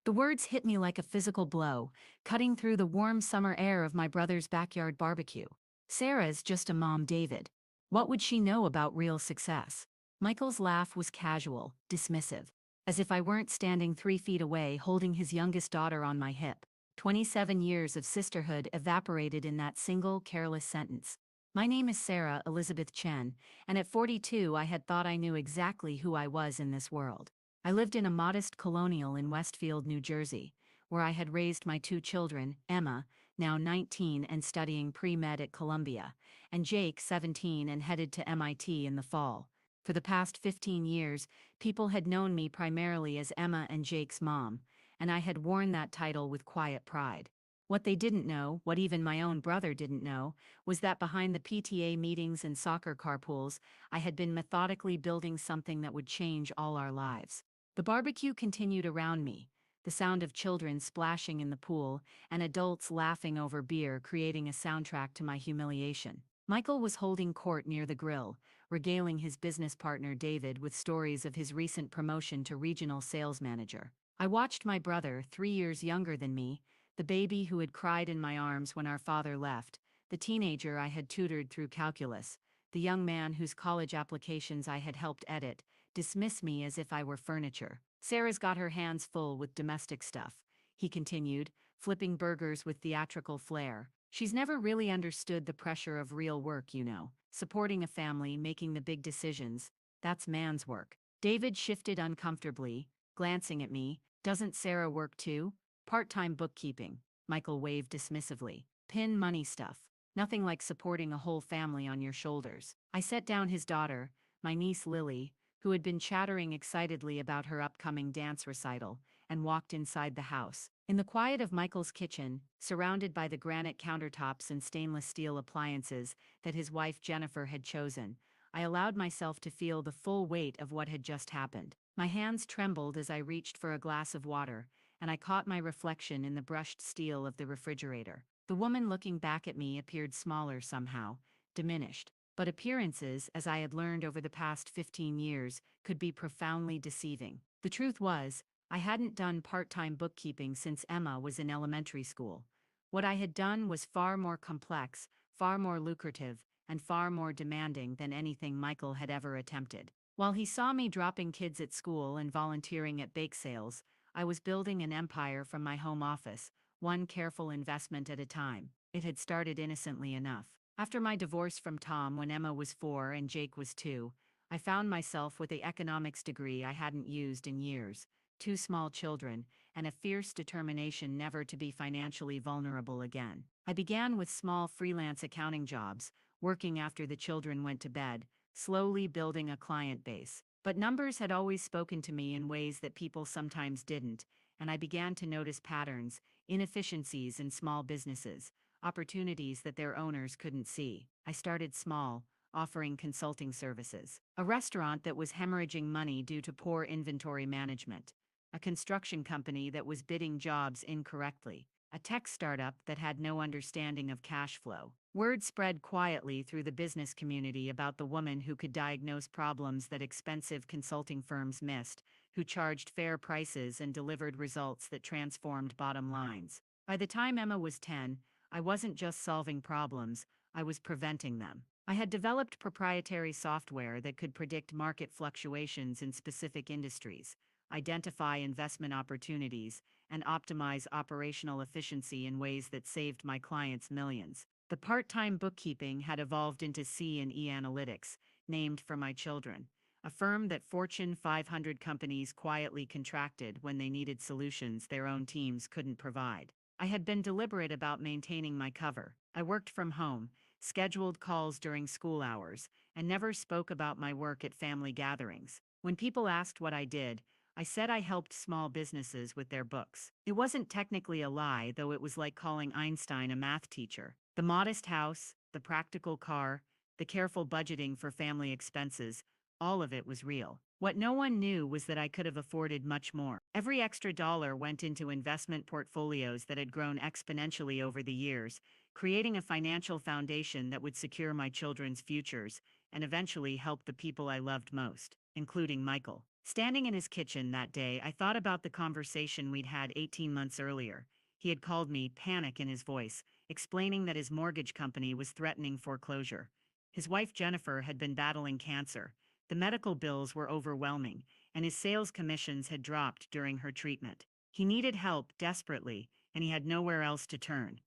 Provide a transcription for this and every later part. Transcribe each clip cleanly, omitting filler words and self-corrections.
The words hit me like a physical blow, cutting through the warm summer air of my brother's backyard barbecue. Sarah's just a mom, David. What would she know about real success? Michael's laugh was casual, dismissive, as if I weren't standing 3 feet away holding his youngest daughter on my hip. 27 years of sisterhood evaporated in that single, careless sentence. My name is Sarah Elizabeth Chen, and at 42 I had thought I knew exactly who I was in this world. I lived in a modest colonial in Westfield, New Jersey, where I had raised my 2 children, Emma, now 19 and studying pre-med at Columbia, and Jake, 17 and headed to MIT in the fall. For the past 15 years, people had known me primarily as Emma and Jake's mom, and I had worn that title with quiet pride. What they didn't know, what even my own brother didn't know, was that behind the PTA meetings and soccer carpools, I had been methodically building something that would change all our lives. The barbecue continued around me, the sound of children splashing in the pool and adults laughing over beer creating a soundtrack to my humiliation. Michael was holding court near the grill, regaling his business partner David with stories of his recent promotion to regional sales manager. I watched my brother, 3 years younger than me, the baby who had cried in my arms when our father left, the teenager I had tutored through calculus, the young man whose college applications I had helped edit, dismiss me as if I were furniture. Sarah's got her hands full with domestic stuff, he continued, flipping burgers with theatrical flair. She's never really understood the pressure of real work, you know. Supporting a family, making the big decisions. That's man's work. David shifted uncomfortably, glancing at me. Doesn't Sarah work too? Part-time bookkeeping. Michael waved dismissively. Pin money stuff. Nothing like supporting a whole family on your shoulders. I set down his daughter, my niece Lily, who had been chattering excitedly about her upcoming dance recital, and walked inside the house. In the quiet of Michael's kitchen, surrounded by the granite countertops and stainless steel appliances that his wife Jennifer had chosen, I allowed myself to feel the full weight of what had just happened. My hands trembled as I reached for a glass of water, and I caught my reflection in the brushed steel of the refrigerator. The woman looking back at me appeared smaller somehow, diminished. But appearances, as I had learned over the past 15 years, could be profoundly deceiving. The truth was, I hadn't done part-time bookkeeping since Emma was in elementary school. What I had done was far more complex, far more lucrative, and far more demanding than anything Michael had ever attempted. While he saw me dropping kids at school and volunteering at bake sales, I was building an empire from my home office, one careful investment at a time. It had started innocently enough. After my divorce from Tom when Emma was 4 and Jake was 2, I found myself with the economics degree I hadn't used in years, 2 small children, and a fierce determination never to be financially vulnerable again. I began with small freelance accounting jobs, working after the children went to bed, slowly building a client base. But numbers had always spoken to me in ways that people sometimes didn't, and I began to notice patterns, inefficiencies in small businesses, opportunities that their owners couldn't see. I started small, offering consulting services. A restaurant that was hemorrhaging money due to poor inventory management. A construction company that was bidding jobs incorrectly. A tech startup that had no understanding of cash flow. Word spread quietly through the business community about the woman who could diagnose problems that expensive consulting firms missed, who charged fair prices and delivered results that transformed bottom lines. By the time Emma was 10, I wasn't just solving problems, I was preventing them. I had developed proprietary software that could predict market fluctuations in specific industries, identify investment opportunities, and optimize operational efficiency in ways that saved my clients millions. The part-time bookkeeping had evolved into C&E Analytics, named for my children, a firm that Fortune 500 companies quietly contracted when they needed solutions their own teams couldn't provide. I had been deliberate about maintaining my cover. I worked from home, scheduled calls during school hours, and never spoke about my work at family gatherings. When people asked what I did, I said I helped small businesses with their books. It wasn't technically a lie, though it was like calling Einstein a math teacher. The modest house, the practical car, the careful budgeting for family expenses, all of it was real. What no one knew was that I could have afforded much more. Every extra dollar went into investment portfolios that had grown exponentially over the years, creating a financial foundation that would secure my children's futures and eventually help the people I loved most, including Michael. Standing in his kitchen that day, I thought about the conversation we'd had 18 months earlier. He had called me, panic in his voice, explaining that his mortgage company was threatening foreclosure. His wife Jennifer had been battling cancer. The medical bills were overwhelming, and his sales commissions had dropped during her treatment. He needed help desperately, and he had nowhere else to turn.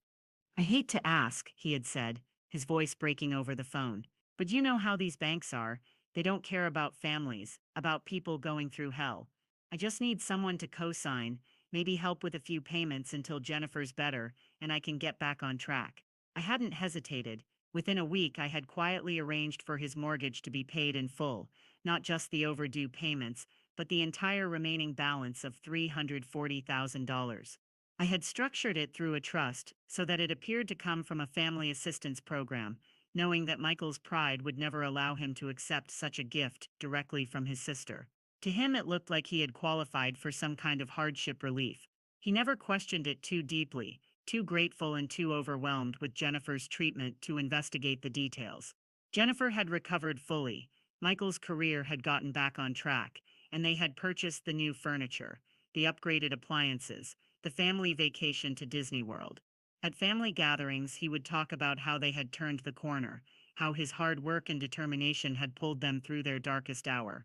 I hate to ask, he had said, his voice breaking over the phone. But you know how these banks are. They don't care about families, about people going through hell. I just need someone to co-sign, maybe help with a few payments until Jennifer's better and I can get back on track. I hadn't hesitated. Within a week, I had quietly arranged for his mortgage to be paid in full, not just the overdue payments, but the entire remaining balance of $340,000. I had structured it through a trust so that it appeared to come from a family assistance program, knowing that Michael's pride would never allow him to accept such a gift directly from his sister. To him, it looked like he had qualified for some kind of hardship relief. He never questioned it too deeply, too grateful and too overwhelmed with Jennifer's treatment to investigate the details. Jennifer had recovered fully. Michael's career had gotten back on track, and they had purchased the new furniture, the upgraded appliances, the family vacation to Disney World. At family gatherings, he would talk about how they had turned the corner, how his hard work and determination had pulled them through their darkest hour.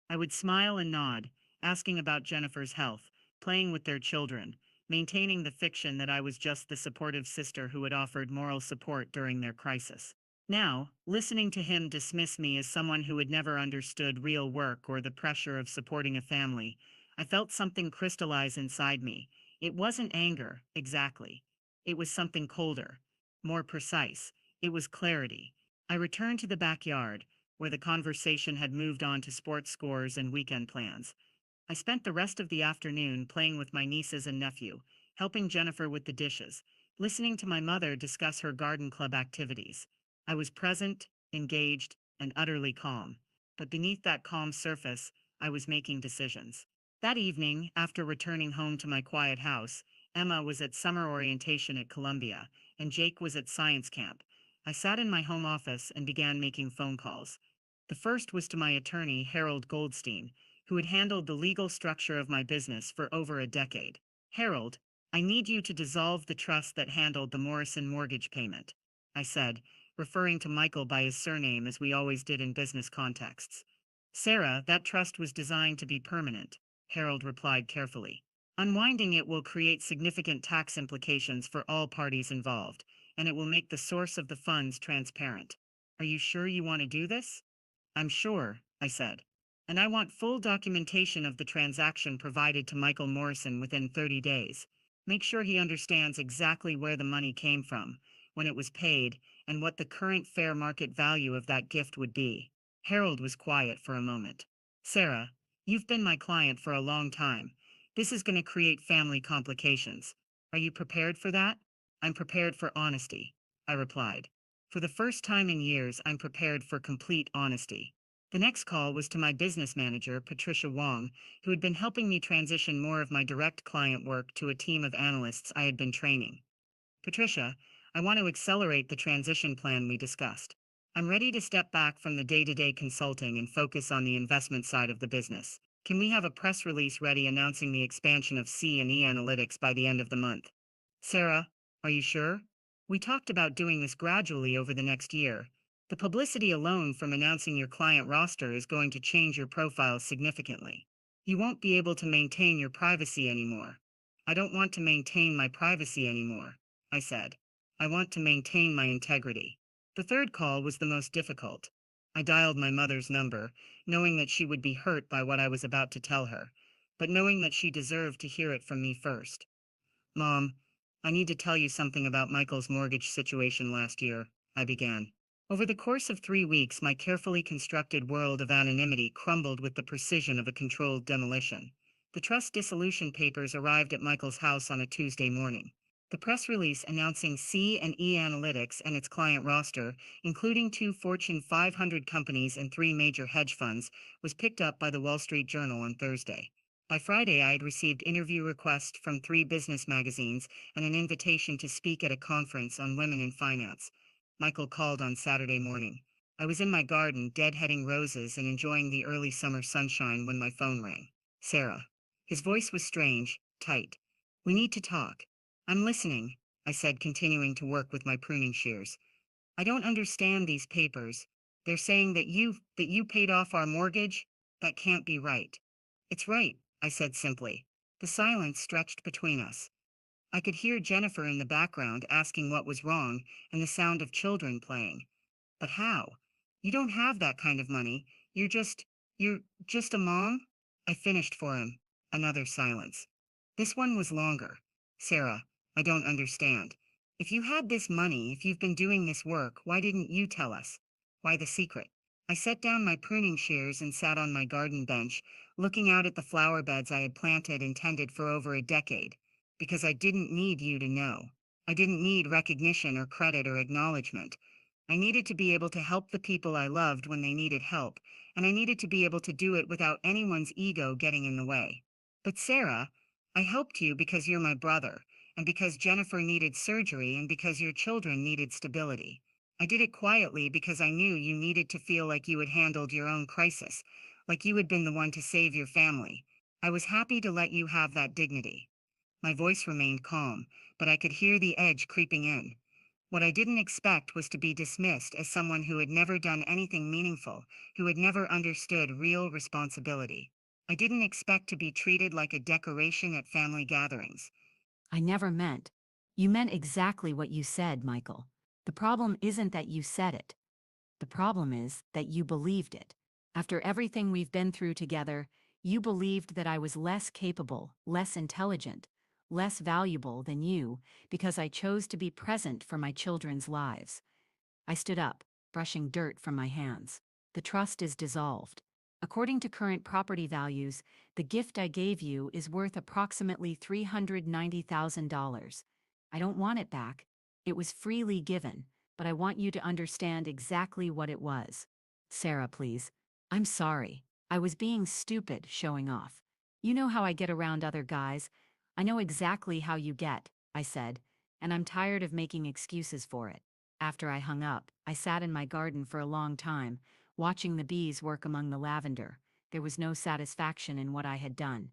I would smile and nod, asking about Jennifer's health, playing with their children, maintaining the fiction that I was just the supportive sister who had offered moral support during their crisis. Now, listening to him dismiss me as someone who had never understood real work or the pressure of supporting a family, I felt something crystallize inside me. It wasn't anger, exactly. It was something colder, more precise. It was clarity. I returned to the backyard, where the conversation had moved on to sports scores and weekend plans. I spent the rest of the afternoon playing with my nieces and nephew, helping Jennifer with the dishes, listening to my mother discuss her garden club activities. I was present, engaged, and utterly calm. But beneath that calm surface, I was making decisions. That evening, after returning home to my quiet house, Emma was at summer orientation at Columbia, and Jake was at science camp. I sat in my home office and began making phone calls. The first was to my attorney, Harold Goldstein, who had handled the legal structure of my business for over a decade. Harold, I need you to dissolve the trust that handled the Morrison mortgage payment, I said, referring to Michael by his surname as we always did in business contexts. Sarah, that trust was designed to be permanent, Harold replied carefully. Unwinding it will create significant tax implications for all parties involved, and it will make the source of the funds transparent. Are you sure you want to do this? I'm sure, I said. And I want full documentation of the transaction provided to Michael Morrison within 30 days. Make sure he understands exactly where the money came from, when it was paid, and what the current fair market value of that gift would be. Harold was quiet for a moment. Sarah, you've been my client for a long time. This is going to create family complications. Are you prepared for that? I'm prepared for honesty, I replied. For the first time in years, I'm prepared for complete honesty. The next call was to my business manager, Patricia Wong, who had been helping me transition more of my direct client work to a team of analysts I had been training. Patricia, I want to accelerate the transition plan we discussed. I'm ready to step back from the day-to-day consulting and focus on the investment side of the business. Can we have a press release ready announcing the expansion of C and E analytics by the end of the month? Sarah, are you sure? We talked about doing this gradually over the next year. The publicity alone from announcing your client roster is going to change your profile significantly. You won't be able to maintain your privacy anymore. I don't want to maintain my privacy anymore, I said. I want to maintain my integrity. The third call was the most difficult. I dialed my mother's number, knowing that she would be hurt by what I was about to tell her, but knowing that she deserved to hear it from me first. Mom, I need to tell you something about Michael's mortgage situation last year, I began. Over the course of 3 weeks, my carefully constructed world of anonymity crumbled with the precision of a controlled demolition. The trust dissolution papers arrived at Michael's house on a Tuesday morning. The press release announcing C and E Analytics and its client roster, including 2 Fortune 500 companies and 3 major hedge funds, was picked up by the Wall Street Journal on Thursday. By Friday, I had received interview requests from 3 business magazines and an invitation to speak at a conference on women in finance. Michael called on Saturday morning. I was in my garden, deadheading roses and enjoying the early summer sunshine when my phone rang. Sarah. His voice was strange, tight. We need to talk. I'm listening, I said, continuing to work with my pruning shears. I don't understand these papers. They're saying that you paid off our mortgage? That can't be right. It's right, I said simply. The silence stretched between us. I could hear Jennifer in the background asking what was wrong and the sound of children playing. But how? You don't have that kind of money. You're just a mom? I finished for him. Another silence. This one was longer. Sarah, I don't understand. If you had this money, if you've been doing this work, why didn't you tell us? Why the secret? I set down my pruning shears and sat on my garden bench, looking out at the flower beds I had planted and tended for over a decade. Because I didn't need you to know. I didn't need recognition or credit or acknowledgement. I needed to be able to help the people I loved when they needed help, and I needed to be able to do it without anyone's ego getting in the way. But Sarah, I helped you because you're my brother, and because Jennifer needed surgery, and because your children needed stability. I did it quietly because I knew you needed to feel like you had handled your own crisis, like you had been the one to save your family. I was happy to let you have that dignity. My voice remained calm, but I could hear the edge creeping in. What I didn't expect was to be dismissed as someone who had never done anything meaningful, who had never understood real responsibility. I didn't expect to be treated like a decoration at family gatherings. I never meant. You meant exactly what you said, Michael. The problem isn't that you said it. The problem is that you believed it. After everything we've been through together, you believed that I was less capable, less intelligent, less valuable than you because I chose to be present for my children's lives. I stood up, brushing dirt from my hands. The trust is dissolved. According to current property values, the gift I gave you is worth approximately $390,000. I don't want it back. It was freely given, but I want you to understand exactly what it was. Sarah, please. I'm sorry. I was being stupid, showing off. You know how I get around other guys. I know exactly how you get, I said, and I'm tired of making excuses for it. After I hung up, I sat in my garden for a long time, watching the bees work among the lavender. There was no satisfaction in what I had done,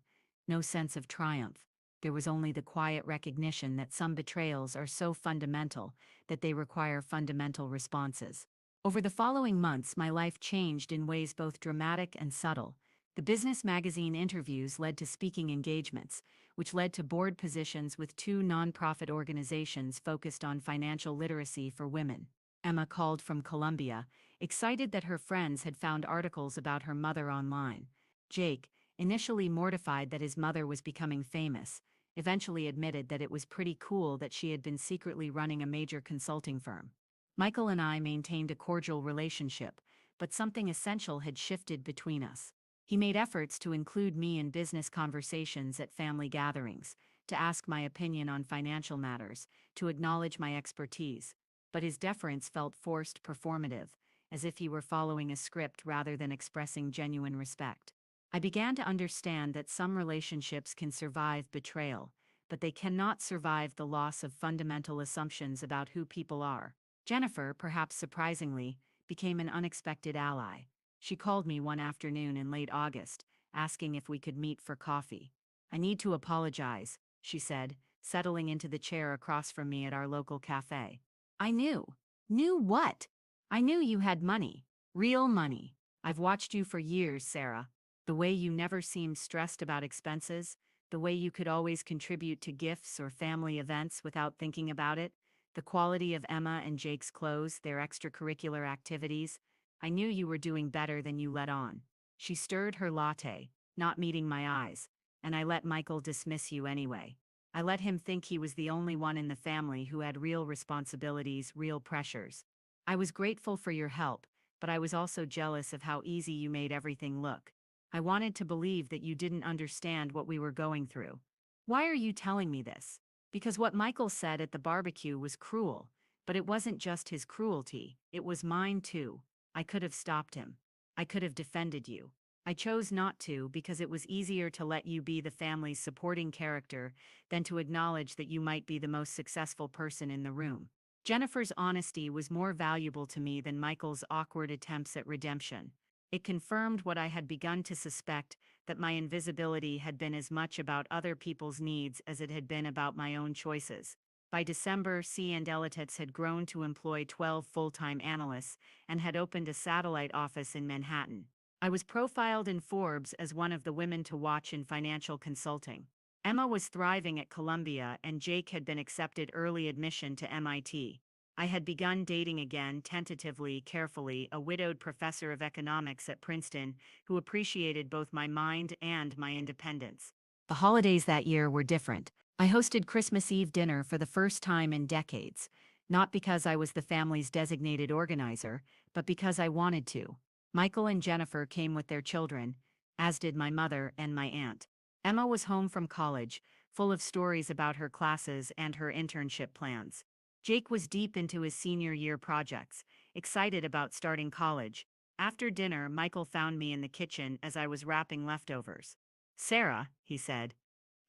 no sense of triumph. There was only the quiet recognition that some betrayals are so fundamental that they require fundamental responses. Over the following months, my life changed in ways both dramatic and subtle. The business magazine interviews led to speaking engagements, which led to board positions with two nonprofit organizations focused on financial literacy for women. Emma called from Colombia, excited that her friends had found articles about her mother online. Jake, initially mortified that his mother was becoming famous, eventually admitted that it was pretty cool that she had been secretly running a major consulting firm. Michael and I maintained a cordial relationship, but something essential had shifted between us. He made efforts to include me in business conversations at family gatherings, to ask my opinion on financial matters, to acknowledge my expertise, but his deference felt forced, performative, as if he were following a script rather than expressing genuine respect. I began to understand that some relationships can survive betrayal, but they cannot survive the loss of fundamental assumptions about who people are. Jennifer, perhaps surprisingly, became an unexpected ally. She called me one afternoon in late August, asking if we could meet for coffee. I need to apologize, she said, settling into the chair across from me at our local cafe. I knew. Knew what? I knew you had money. Real money. I've watched you for years, Sarah. The way you never seemed stressed about expenses, the way you could always contribute to gifts or family events without thinking about it, the quality of Emma and Jake's clothes, their extracurricular activities. I knew you were doing better than you let on. She stirred her latte, not meeting my eyes, and I let Michael dismiss you anyway. I let him think he was the only one in the family who had real responsibilities, real pressures. I was grateful for your help, but I was also jealous of how easy you made everything look. I wanted to believe that you didn't understand what we were going through. Why are you telling me this? Because what Michael said at the barbecue was cruel, but it wasn't just his cruelty, it was mine too. I could have stopped him. I could have defended you. I chose not to because it was easier to let you be the family's supporting character than to acknowledge that you might be the most successful person in the room. Jennifer's honesty was more valuable to me than Michael's awkward attempts at redemption. It confirmed what I had begun to suspect, that my invisibility had been as much about other people's needs as it had been about my own choices. By December, C&Elitites had grown to employ 12 full-time analysts and had opened a satellite office in Manhattan. I was profiled in Forbes as one of the women to watch in financial consulting. Emma was thriving at Columbia and Jake had been accepted early admission to MIT. I had begun dating again, tentatively, carefully, a widowed professor of economics at Princeton who appreciated both my mind and my independence. The holidays that year were different. I hosted Christmas Eve dinner for the first time in decades, not because I was the family's designated organizer, but because I wanted to. Michael and Jennifer came with their children, as did my mother and my aunt. Emma was home from college, full of stories about her classes and her internship plans. Jake was deep into his senior year projects, excited about starting college. After dinner, Michael found me in the kitchen as I was wrapping leftovers. "Sarah," he said,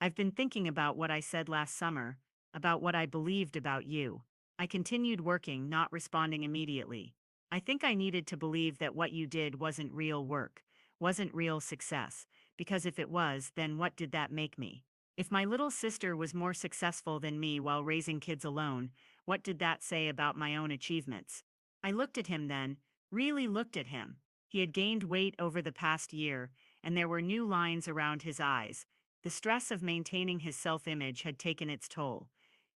"I've been thinking about what I said last summer, about what I believed about you." I continued working, not responding immediately. I think I needed to believe that what you did wasn't real work, wasn't real success, because if it was, then what did that make me? If my little sister was more successful than me while raising kids alone, what did that say about my own achievements? I looked at him then, really looked at him. He had gained weight over the past year, and there were new lines around his eyes. The stress of maintaining his self-image had taken its toll.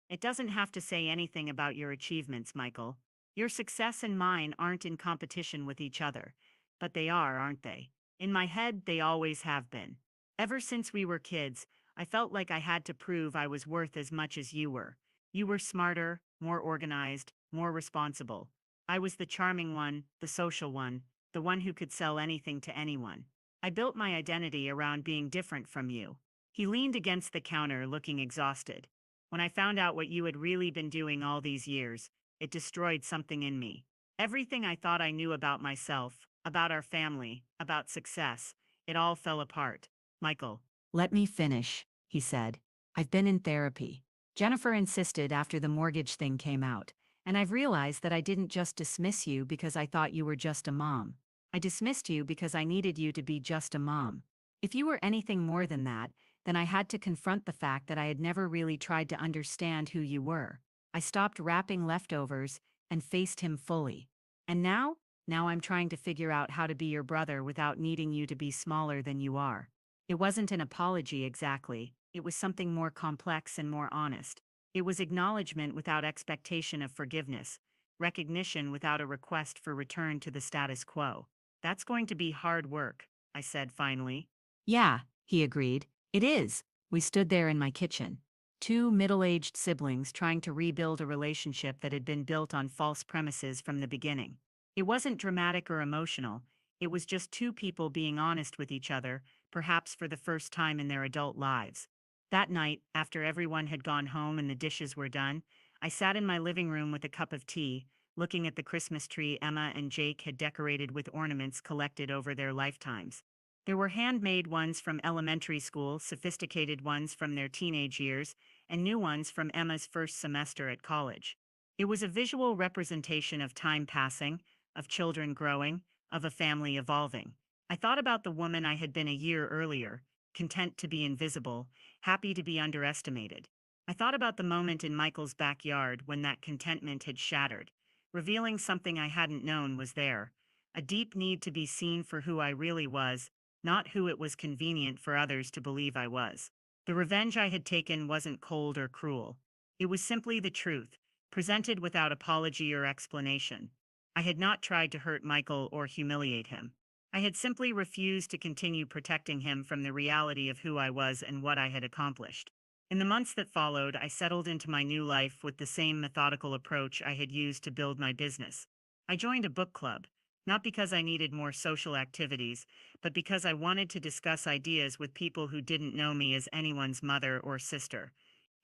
"It doesn't have to say anything about your achievements, Michael. Your success and mine aren't in competition with each other. But they are, aren't they? In my head, they always have been. Ever since we were kids, I felt like I had to prove I was worth as much as you were. You were smarter, more organized, more responsible. I was the charming one, the social one, the one who could sell anything to anyone. I built my identity around being different from you." He leaned against the counter, looking exhausted. "When I found out what you had really been doing all these years, it destroyed something in me. Everything I thought I knew about myself, about our family, about success, it all fell apart." "Michael, let me finish," he said. "I've been in therapy." Jennifer insisted after the mortgage thing came out, "and I've realized that I didn't just dismiss you because I thought you were just a mom. I dismissed you because I needed you to be just a mom. If you were anything more than that, then I had to confront the fact that I had never really tried to understand who you were. I stopped wrapping leftovers and faced him fully. And now I'm trying to figure out how to be your brother without needing you to be smaller than you are." It wasn't an apology exactly, it was something more complex and more honest. It was acknowledgement without expectation of forgiveness, recognition without a request for return to the status quo. "That's going to be hard work," I said finally. "Yeah," he agreed. "It is." We stood there in my kitchen. Two middle-aged siblings trying to rebuild a relationship that had been built on false premises from the beginning. It wasn't dramatic or emotional. It was just two people being honest with each other, perhaps for the first time in their adult lives. That night, after everyone had gone home and the dishes were done, I sat in my living room with a cup of tea, looking at the Christmas tree Emma and Jake had decorated with ornaments collected over their lifetimes. There were handmade ones from elementary school, sophisticated ones from their teenage years, and new ones from Emma's first semester at college. It was a visual representation of time passing, of children growing, of a family evolving. I thought about the woman I had been a year earlier, content to be invisible, happy to be underestimated. I thought about the moment in Michael's backyard when that contentment had shattered, revealing something I hadn't known was there, a deep need to be seen for who I really was, not who it was convenient for others to believe I was. The revenge I had taken wasn't cold or cruel. It was simply the truth, presented without apology or explanation. I had not tried to hurt Michael or humiliate him. I had simply refused to continue protecting him from the reality of who I was and what I had accomplished. In the months that followed, I settled into my new life with the same methodical approach I had used to build my business. I joined a book club, not because I needed more social activities, but because I wanted to discuss ideas with people who didn't know me as anyone's mother or sister.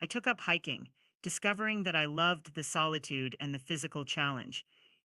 I took up hiking, discovering that I loved the solitude and the physical challenge.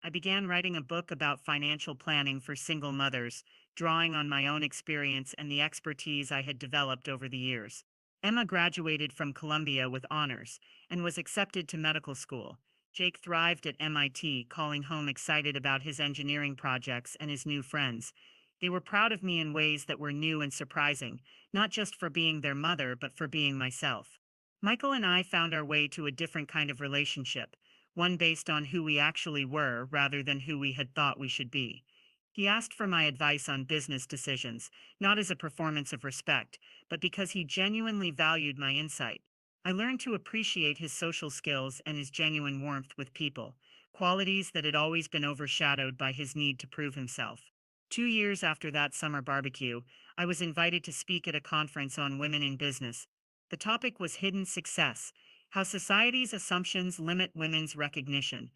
I began writing a book about financial planning for single mothers, drawing on my own experience and the expertise I had developed over the years. Emma graduated from Columbia with honors and was accepted to medical school. Jake thrived at MIT, calling home excited about his engineering projects and his new friends. They were proud of me in ways that were new and surprising, not just for being their mother, but for being myself. Michael and I found our way to a different kind of relationship, one based on who we actually were rather than who we had thought we should be. He asked for my advice on business decisions, not as a performance of respect, but because he genuinely valued my insight. I learned to appreciate his social skills and his genuine warmth with people, qualities that had always been overshadowed by his need to prove himself. 2 years after that summer barbecue, I was invited to speak at a conference on women in business. The topic was hidden success, how society's assumptions limit women's recognition.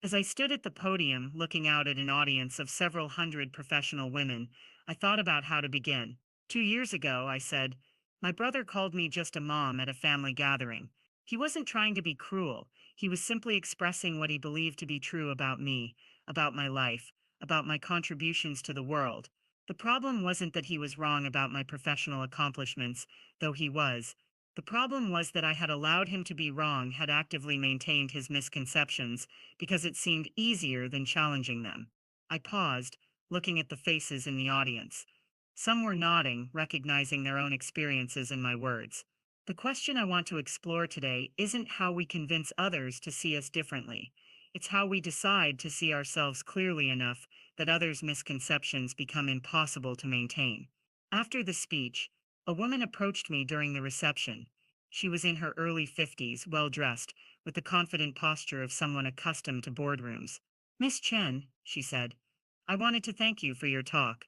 As I stood at the podium looking out at an audience of several hundred professional women, I thought about how to begin. 2 years ago, I said, my brother called me just a mom at a family gathering. He wasn't trying to be cruel. He was simply expressing what he believed to be true about me, about my life, about my contributions to the world. The problem wasn't that he was wrong about my professional accomplishments, though he was. The problem was that I had allowed him to be wrong, had actively maintained his misconceptions because it seemed easier than challenging them. I paused, looking at the faces in the audience. Some were nodding, recognizing their own experiences in my words. The question I want to explore today isn't how we convince others to see us differently. It's how we decide to see ourselves clearly enough that others' misconceptions become impossible to maintain. After the speech, a woman approached me during the reception. She was in her early 50s, well dressed, with the confident posture of someone accustomed to boardrooms. Miss Chen, she said, I wanted to thank you for your talk.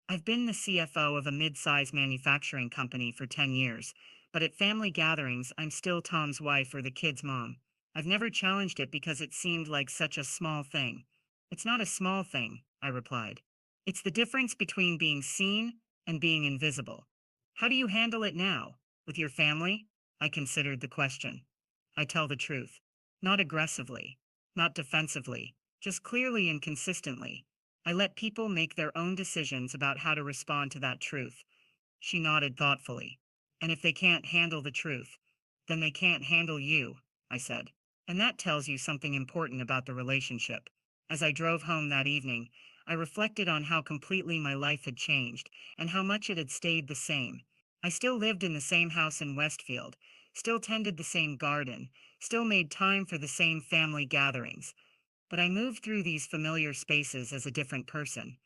I've been the CFO of a mid-sized manufacturing company for 10 years, but at family gatherings, I'm still Tom's wife or the kid's mom. I've never challenged it because it seemed like such a small thing. It's not a small thing, I replied. It's the difference between being seen and being invisible. How do you handle it now? With your family? I considered the question. I tell the truth. Not aggressively, not defensively, just clearly and consistently. I let people make their own decisions about how to respond to that truth. She nodded thoughtfully. And if they can't handle the truth, then they can't handle you, I said. And that tells you something important about the relationship. As I drove home that evening, I reflected on how completely my life had changed and how much it had stayed the same. I still lived in the same house in Westfield, still tended the same garden, still made time for the same family gatherings. But I moved through these familiar spaces as a different person,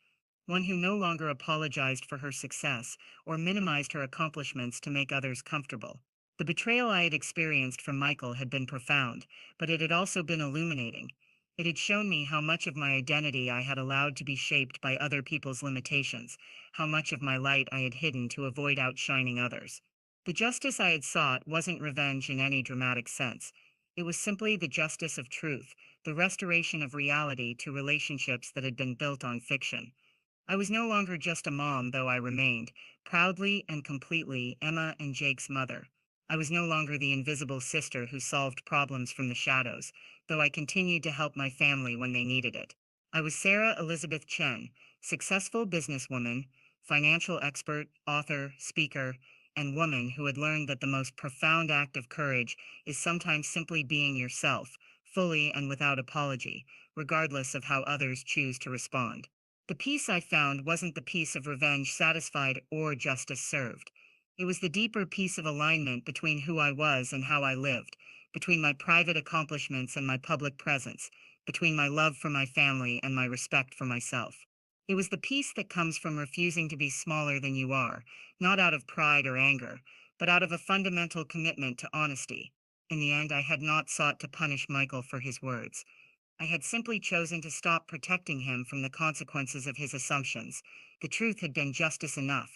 one who no longer apologized for her success or minimized her accomplishments to make others comfortable. The betrayal I had experienced from Michael had been profound, but it had also been illuminating. It had shown me how much of my identity I had allowed to be shaped by other people's limitations, how much of my light I had hidden to avoid outshining others. The justice I had sought wasn't revenge in any dramatic sense. It was simply the justice of truth, the restoration of reality to relationships that had been built on fiction. I was no longer just a mom, though I remained, proudly and completely Emma and Jake's mother. I was no longer the invisible sister who solved problems from the shadows, though I continued to help my family when they needed it. I was Sarah Elizabeth Chen, successful businesswoman, financial expert, author, speaker, and woman who had learned that the most profound act of courage is sometimes simply being yourself, fully and without apology, regardless of how others choose to respond. The peace I found wasn't the peace of revenge satisfied or justice served. It was the deeper peace of alignment between who I was and how I lived, between my private accomplishments and my public presence, between my love for my family and my respect for myself. It was the peace that comes from refusing to be smaller than you are, not out of pride or anger, but out of a fundamental commitment to honesty. In the end, I had not sought to punish Michael for his words. I had simply chosen to stop protecting him from the consequences of his assumptions. The truth had been justice enough.